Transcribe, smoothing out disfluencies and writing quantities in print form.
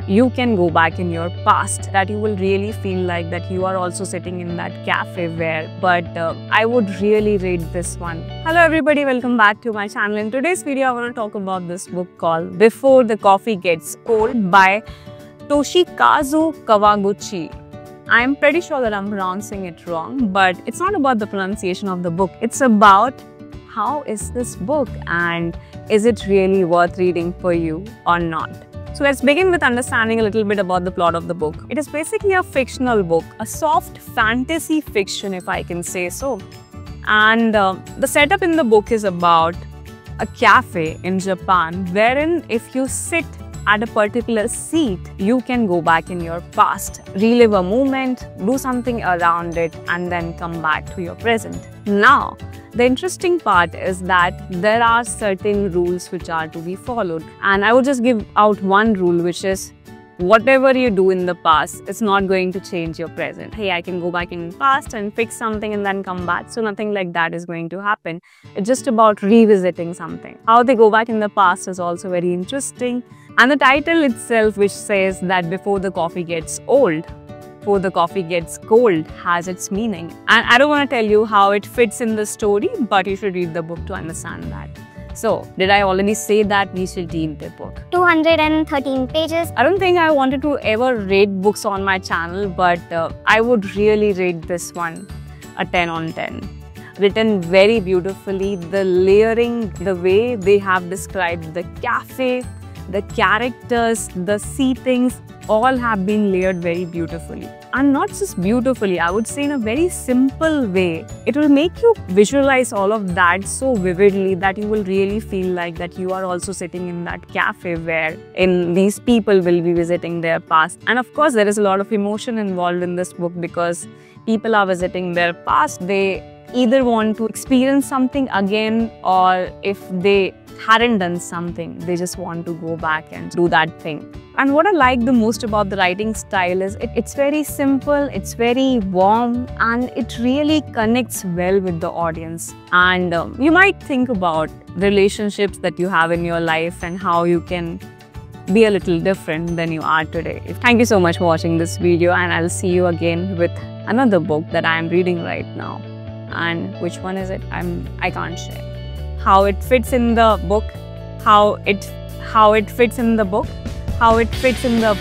you can go back in your past, that you will really feel like that you are also sitting in that cafe where, but I would really rate this one. Hello everybody, welcome back to my channel. In today's video, I want to talk about this book called Before the Coffee Gets Cold by Toshikazu Kawaguchi. I'm pretty sure that I'm pronouncing it wrong, but it's not about the pronunciation of the book. It's about how is this book and is it really worth reading for you or not? So let's begin with understanding a little bit about the plot of the book. It is basically a fictional book, a soft fantasy fiction if I can say so. And the setup in the book is about a cafe in Japan wherein if you sit at a particular seat, you can go back in your past, relive a moment, do something around it and then come back to your present. Now, the interesting part is that there are certain rules which are to be followed. And I will just give out one rule, which is whatever you do in the past, it's not going to change your present. Hey, I can go back in the past and fix something and then come back. So nothing like that is going to happen. It's just about revisiting something. How they go back in the past is also very interesting. And the title itself, which says that before the coffee gets old, before the coffee gets cold, has its meaning. And I don't want to tell you how it fits in the story, but you should read the book to understand that. So, did I already say that we should read the book? 213 pages. I don't think I wanted to ever rate books on my channel, but I would really rate this one a 10 on 10. Written very beautifully, the layering, the way they have described the cafe, the characters, the seatings, all have been layered very beautifully. And not just beautifully, I would say in a very simple way. It will make you visualize all of that so vividly that you will really feel like that you are also sitting in that cafe where these people will be visiting their past. And of course, there is a lot of emotion involved in this book because people are visiting their past. They either want to experience something again, or if they hadn't done something, they just want to go back and do that thing. And what I like the most about the writing style is it's very simple, it's very warm, and it really connects well with the audience. And you might think about relationships that you have in your life and how you can be a little different than you are today. Thank you so much for watching this video, and I'll see you again with another book that I am reading right now. And which one is it? I can't share. How it fits in the book, how it fits in the book, how it fits in the